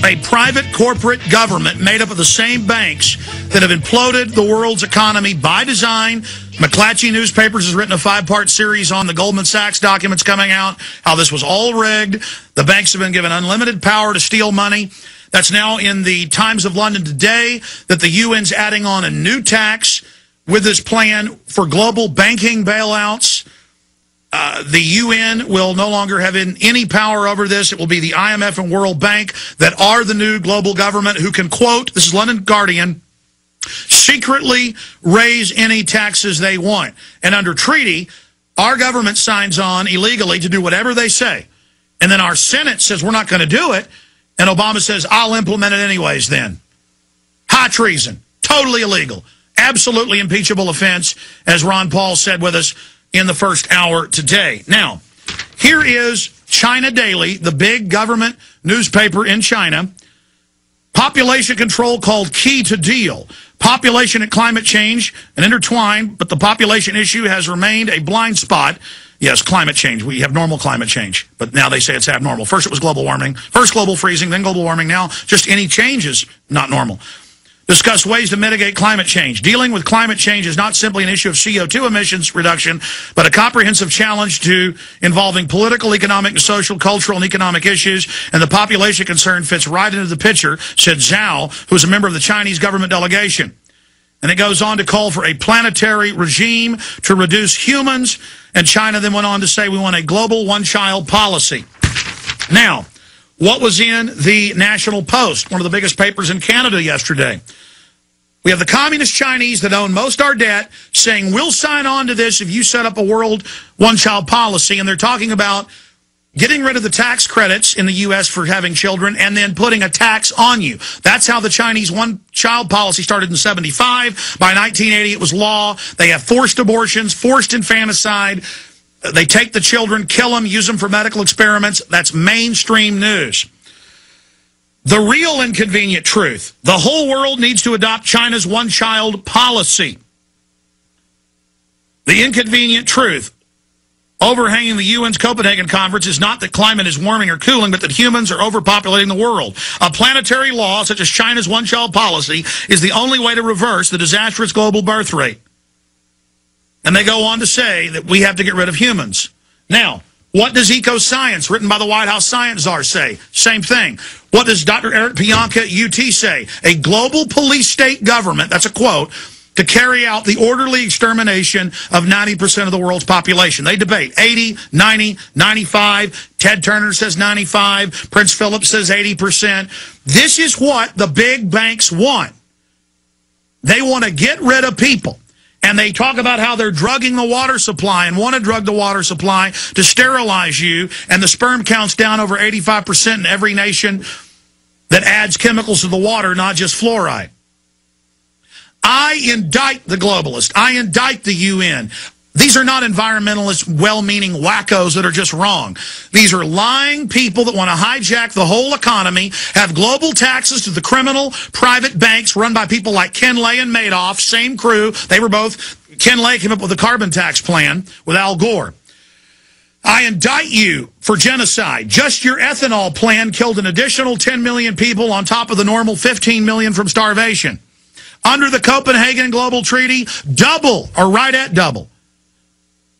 a private corporate government made up of the same banks that have imploded the world's economy by design. McClatchy Newspapers has written a 5-part series on the Goldman Sachs documents coming out, how this was all rigged. The banks have been given unlimited power to steal money. That's now in the Times of London today, that the UN's adding on a new tax with this plan for global banking bailouts. The UN will no longer have any power over this. It will be the IMF and World Bank that are the new global government who can, quote, this is London Guardian, secretly raise any taxes they want. And under treaty, our government signs on illegally to do whatever they say. And then our Senate says we're not going to do it. And Obama says, I'll implement it anyways then. High treason. Totally illegal. Absolutely impeachable offense, as Ron Paul said with us in the first hour today. Now, here is China Daily, the big government newspaper in China. Population control called key to deal. Population and climate change are intertwined, but the population issue has remained a blind spot. Yes, climate change. We have normal climate change, but now they say it's abnormal. First it was global warming, first global freezing, then global warming. Now just any change is not normal. Discuss ways to mitigate climate change. Dealing with climate change is not simply an issue of CO2 emissions reduction, but a comprehensive challenge involving political, economic, social, cultural, and economic issues, and the population concern fits right into the picture, said Zhao, who is a member of the Chinese government delegation. And it goes on to call for a planetary regime to reduce humans, and China then went on to say we want a global one-child policy. Now, what was in the National Post, one of the biggest papers in Canada yesterday? We have the communist Chinese that own most our debt saying, we'll sign on to this if you set up a world one-child policy. And they're talking about getting rid of the tax credits in the U.S. for having children and then putting a tax on you. That's how the Chinese one-child policy started in 1975. By 1980, it was law. They have forced abortions, forced infanticide. They take the children, kill them, use them for medical experiments. That's mainstream news. The real inconvenient truth. The whole world needs to adopt China's one-child policy. The inconvenient truth overhanging the UN's Copenhagen conference is not that climate is warming or cooling, but that humans are overpopulating the world. A planetary law, such as China's one-child policy, is the only way to reverse the disastrous global birth rate. And they go on to say that we have to get rid of humans. Now, what does Eco-Science, written by the White House science czar, say? Same thing. What does Dr. Eric Pianka at UT say? A global police state government, that's a quote, to carry out the orderly extermination of 90% of the world's population. They debate 80, 90, 95. Ted Turner says 95. Prince Philip says 80%. This is what the big banks want. They want to get rid of people. And they talk about how they're drugging the water supply and want to drug the water supply to sterilize you. And the sperm count's down over 85% in every nation that adds chemicals to the water, not just fluoride. I indict the globalists. I indict the UN. These are not environmentalists, well-meaning wackos that are just wrong. These are lying people that want to hijack the whole economy, have global taxes to the criminal private banks run by people like Ken Lay and Madoff, same crew. They were both, Ken Lay came up with the carbon tax plan with Al Gore. I indict you for genocide. Just your ethanol plan killed an additional 10 million people on top of the normal 15 million from starvation. Under the Copenhagen Global Treaty, double, or right at double.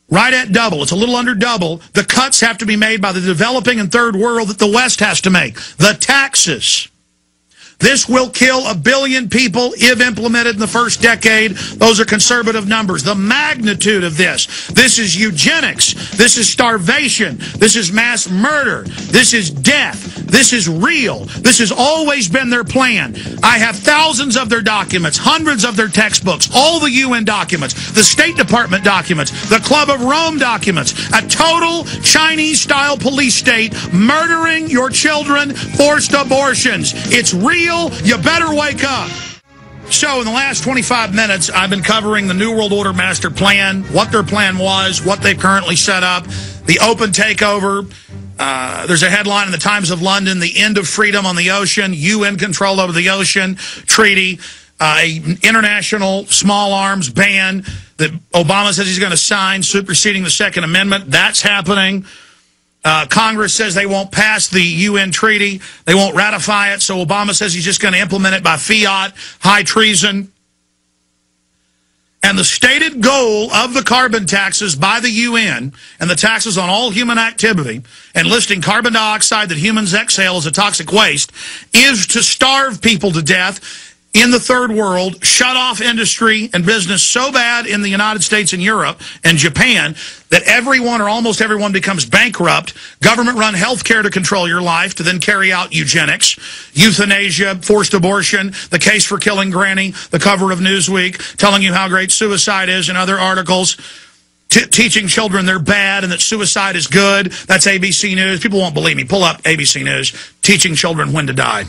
Right at double. It's a little under double. The cuts have to be made by the developing and third world that the West has to make. The taxes. This will kill 1 billion people if implemented in the first decade. Those are conservative numbers. The magnitude of this. This is eugenics. This is starvation. This is mass murder. This is death. This is real. This has always been their plan. I have thousands of their documents, hundreds of their textbooks, all the UN documents, the State Department documents, the Club of Rome documents, a total Chinese-style police state murdering your children, forced abortions. It's real. You better wake up. So in the last 25 minutes, I've been covering the New World Order Master Plan, what their plan was, what they've currently set up, the open takeover. There's a headline in the Times of London, the end of freedom on the ocean, UN control over the ocean treaty, an international small arms ban that Obama says he's going to sign, superseding the Second Amendment. That's happening. Congress says they won't pass the UN treaty. They won't ratify it. So Obama says he's just going to implement it by fiat, high treason. And the stated goal of the carbon taxes by the UN and the taxes on all human activity and listing carbon dioxide that humans exhale as a toxic waste is to starve people to death in the third world, shut off industry and business so bad in the United States and Europe and Japan that everyone or almost everyone becomes bankrupt, government-run health care to control your life, to then carry out eugenics, euthanasia, forced abortion, the case for killing Granny, the cover of Newsweek, telling you how great suicide is and other articles, teaching children they're bad and that suicide is good. That's ABC News. People won't believe me. Pull up ABC News, teaching children when to die. I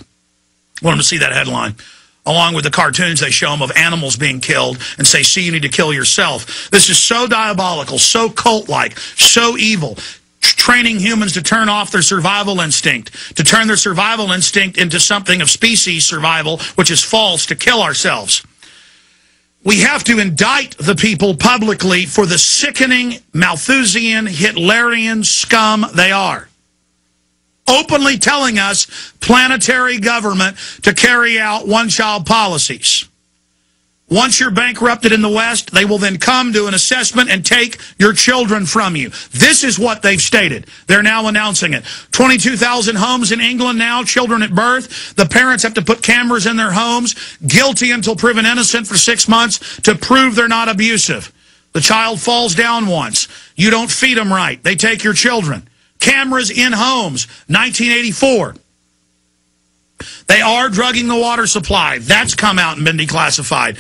want them to see that headline, along with the cartoons they show them of animals being killed and say, see, you need to kill yourself. This is so diabolical, so cult-like, so evil, training humans to turn off their survival instinct, to turn their survival instinct into something of species survival, which is false, to kill ourselves. We have to indict the people publicly for the sickening, Malthusian, Hitlerian scum they are. Openly telling us planetary government to carry out one-child policies. Once you're bankrupted in the West, they will then come do an assessment and take your children from you. This is what they've stated. They're now announcing it. 22,000 homes in England now, children at birth. The parents have to put cameras in their homes, guilty until proven innocent for 6 months to prove they're not abusive. The child falls down once. You don't feed them right. They take your children. Cameras in homes, 1984. They are drugging the water supply. That's come out and been declassified.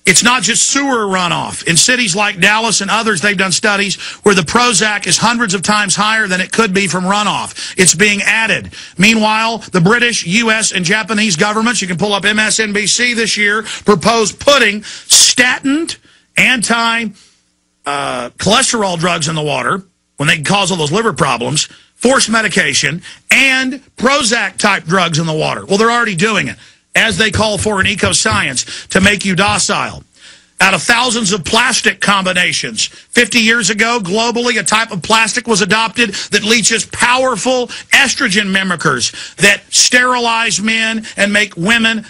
It's not just sewer runoff. In cities like Dallas and others, they've done studies where the Prozac is hundreds of times higher than it could be from runoff. It's being added. Meanwhile, the British, U.S., and Japanese governments, you can pull up MSNBC this year, proposed putting statin, anti-cholesterol drugs in the water, when they can cause all those liver problems, forced medication, and Prozac-type drugs in the water. Well, they're already doing it, as they call for in eco-science, to make you docile. Out of thousands of plastic combinations, 50 years ago, globally, a type of plastic was adopted that leaches powerful estrogen mimickers that sterilize men and make women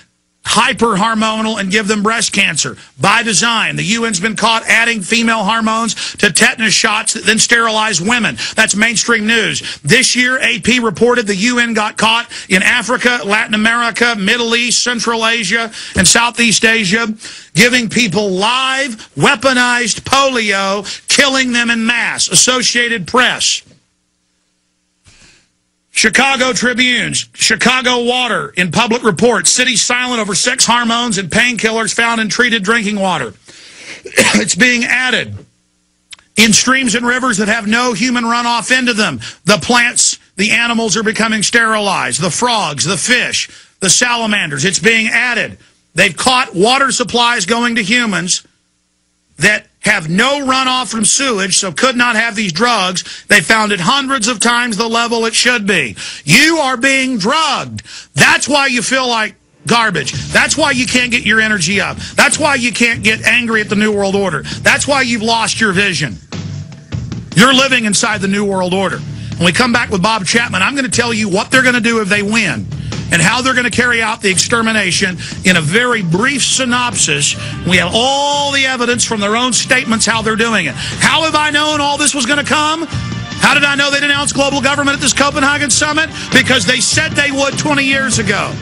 hyper-hormonal and give them breast cancer. By design, the UN's been caught adding female hormones to tetanus shots that then sterilize women. That's mainstream news. This year, AP reported the UN got caught in Africa, Latin America, Middle East, Central Asia, and Southeast Asia, giving people live, weaponized polio, killing them en masse. Associated Press. Chicago Tribunes, Chicago Water, in public reports, city silent over sex hormones and painkillers found in treated drinking water. It's being added in streams and rivers that have no human runoff into them. The plants, the animals are becoming sterilized. The frogs, the fish, the salamanders. It's being added. They've caught water supplies going to humans that have no runoff from sewage, so could not have these drugs. They found it hundreds of times the level it should be. You are being drugged. That's why you feel like garbage. That's why you can't get your energy up. That's why you can't get angry at the New World Order. That's why you've lost your vision. You're living inside the New World Order. When we come back with Bob Chapman, I'm going to tell you what they're going to do if they win, and how they're going to carry out the extermination in a very brief synopsis. We have all the evidence from their own statements how they're doing it. How have I known all this was going to come? How did I know they denounced global government at this Copenhagen summit? Because they said they would 20 years ago.